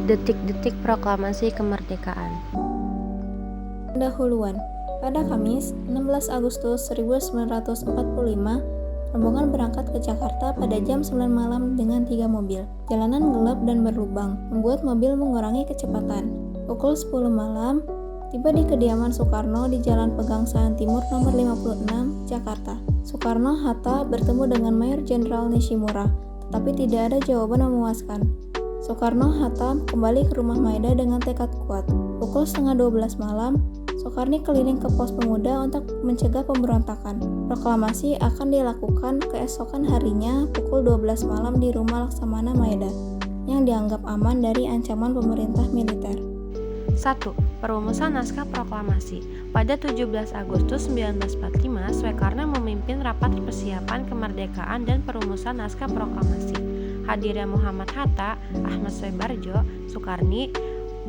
Detik-detik proklamasi kemerdekaan. Pendahuluan. Pada Kamis, 16 Agustus 1945, rombongan berangkat ke Jakarta pada jam 9 malam dengan 3 mobil. Jalanan gelap dan berlubang, membuat mobil mengurangi kecepatan. Pukul 10 malam, tiba di kediaman Soekarno di Jalan Pegangsaan Timur nomor 56, Jakarta. Soekarno-Hatta bertemu dengan Mayor Jenderal Nishimura, tetapi tidak ada jawaban memuaskan. Soekarno-Hatta kembali ke rumah Maeda dengan tekad kuat. Pukul setengah 12 malam, Soekarno keliling ke pos pemuda untuk mencegah pemberontakan. Proklamasi akan dilakukan keesokan harinya pukul 12 malam di rumah Laksamana Maeda, yang dianggap aman dari ancaman pemerintah militer. 1. Perumusan naskah proklamasi. Pada 17 Agustus 1945, Soekarno memimpin rapat persiapan kemerdekaan dan perumusan naskah proklamasi. Hadirnya Muhammad Hatta, Ahmad Soebarjo, Soekarni,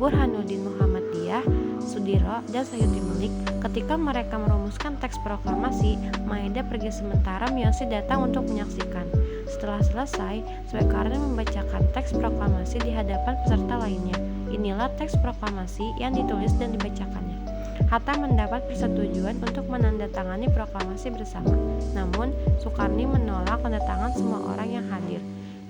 Burhanuddin Muhammadiyah, Sudiro, dan Sayuti Melik. Ketika mereka merumuskan teks proklamasi, Maeda pergi sementara, Miyoshi datang untuk menyaksikan. Setelah selesai, Soekarno membacakan teks proklamasi di hadapan peserta lainnya. Inilah teks proklamasi yang ditulis dan dibacakannya. Hatta mendapat persetujuan untuk menandatangani proklamasi bersama. Namun, Soekarno menolak tanda tangan semua orang yang hadir.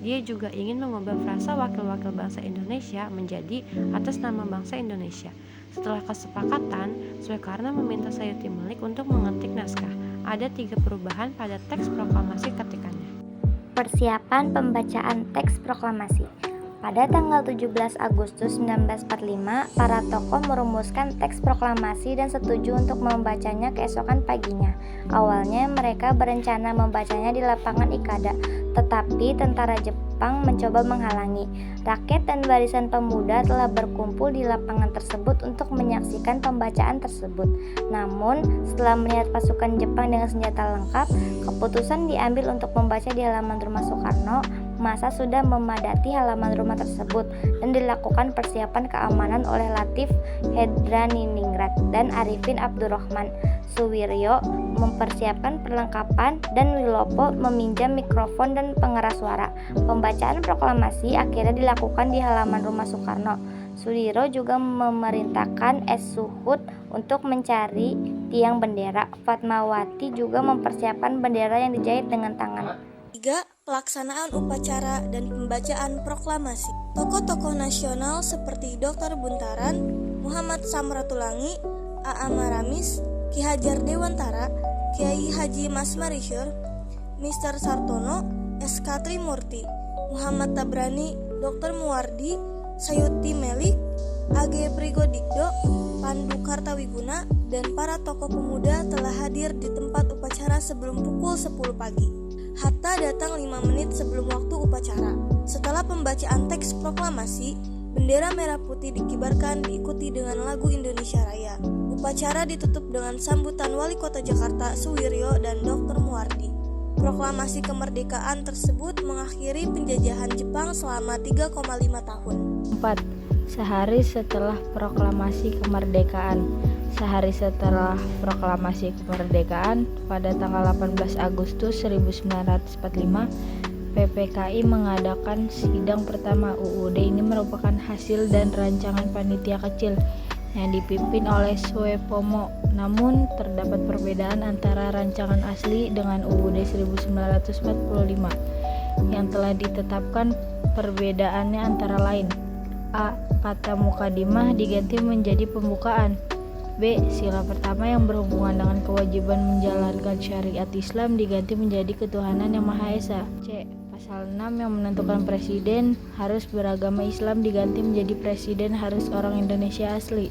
Dia juga ingin mengubah frasa wakil-wakil bangsa Indonesia menjadi atas nama bangsa Indonesia. Setelah kesepakatan, Soekarno meminta Sayuti Melik untuk mengetik naskah. Ada 3 perubahan pada teks proklamasi ketikannya. Persiapan pembacaan teks proklamasi. Pada tanggal 17 Agustus 1945, para tokoh merumuskan teks proklamasi dan setuju untuk membacanya keesokan paginya. Awalnya mereka berencana membacanya di lapangan Ikada, tetapi tentara Jepang mencoba menghalangi. Rakyat dan barisan pemuda telah berkumpul di lapangan tersebut untuk menyaksikan pembacaan tersebut. Namun, setelah melihat pasukan Jepang dengan senjata lengkap, keputusan diambil untuk membaca di halaman rumah Soekarno. Masa sudah memadati halaman rumah tersebut dan dilakukan persiapan keamanan oleh Latif Hedraniningrat dan Arifin Abdurrahman. Suwiryo mempersiapkan perlengkapan dan Wilopo meminjam mikrofon dan pengeras suara. Pembacaan proklamasi akhirnya dilakukan di halaman rumah Soekarno. Sudiro juga memerintahkan Es Suhut untuk mencari tiang bendera. Fatmawati juga mempersiapkan bendera yang dijahit dengan tangan. 3. Pelaksanaan upacara dan pembacaan proklamasi. Tokoh-tokoh nasional seperti Dr. Buntaran, Muhammad Samratulangi, A.A. Maramis, Ki Hajar Dewantara, Kiai Haji Masmarisyur, Mr. Sartono, S.K. Trimurti, Muhammad Tabrani, Dr. Muwardi, Sayuti Melik, A.G. Prigodikdo, Pandu Kartawiguna, dan para tokoh pemuda telah hadir di tempat upacara sebelum pukul 10 pagi. Hatta datang 5 menit sebelum waktu upacara. Setelah pembacaan teks proklamasi, bendera merah putih dikibarkan diikuti dengan lagu Indonesia Raya. Upacara ditutup dengan sambutan Wali Kota Jakarta Suwiryo dan Dr. Muwardi. Proklamasi kemerdekaan tersebut mengakhiri penjajahan Jepang selama 3,5 tahun. 4. Sehari setelah proklamasi kemerdekaan. Sehari setelah proklamasi kemerdekaan, pada tanggal 18 Agustus 1945, PPKI mengadakan sidang pertama. UUD ini merupakan hasil dan rancangan panitia kecil yang dipimpin oleh Suepomo. Namun, terdapat perbedaan antara rancangan asli dengan UUD 1945 yang telah ditetapkan. Perbedaannya antara lain: A. Kata mukadimah diganti menjadi pembukaan. B. Sila pertama yang berhubungan dengan kewajiban menjalankan syariat Islam diganti menjadi ketuhanan yang Maha Esa. C. Pasal 6 yang menentukan presiden harus beragama Islam diganti menjadi presiden harus orang Indonesia asli.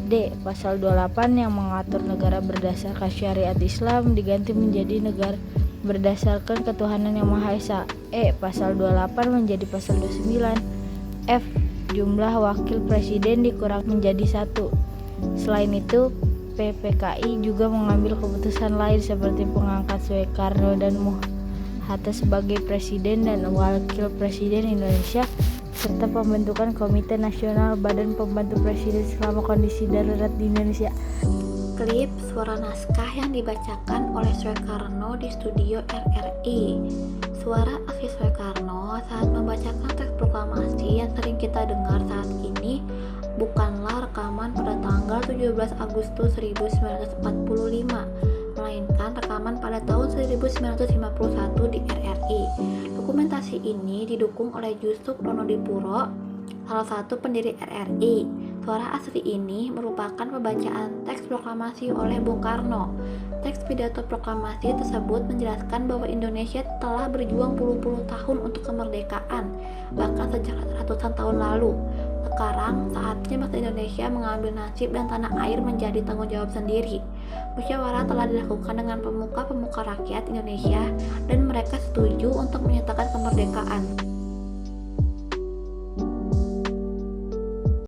D. Pasal 28 yang mengatur negara berdasarkan syariat Islam diganti menjadi negara berdasarkan ketuhanan yang Maha Esa. E. Pasal 28 menjadi pasal 29. F. Jumlah wakil presiden dikurang menjadi 1. Selain itu, PPKI juga mengambil keputusan lain seperti mengangkat Soekarno dan Hatta sebagai presiden dan wakil presiden Indonesia, serta pembentukan Komite Nasional Badan Pembantu Presiden selama kondisi darurat di Indonesia. Klip suara naskah yang dibacakan oleh Soekarno di studio RRI. Suara asli Soekarno saat membacakan teks proklamasi yang sering kita dengar saat ini bukanlah rekaman pada tanggal 17 Agustus 1945, melainkan rekaman pada tahun 1951 di RRI. Dokumentasi ini didukung oleh Yusuf Ronodipuro, salah satu pendiri RRI. Suara asli ini merupakan pembacaan teks proklamasi oleh Bung Karno. Teks pidato proklamasi tersebut menjelaskan bahwa Indonesia telah berjuang puluh-puluh tahun untuk kemerdekaan, bahkan sejak ratusan tahun lalu. Sekarang saatnya bangsa Indonesia mengambil nasib dan tanah air menjadi tanggung jawab sendiri. Musyawarah telah dilakukan dengan pemuka-pemuka rakyat Indonesia dan mereka setuju untuk menyatakan kemerdekaan.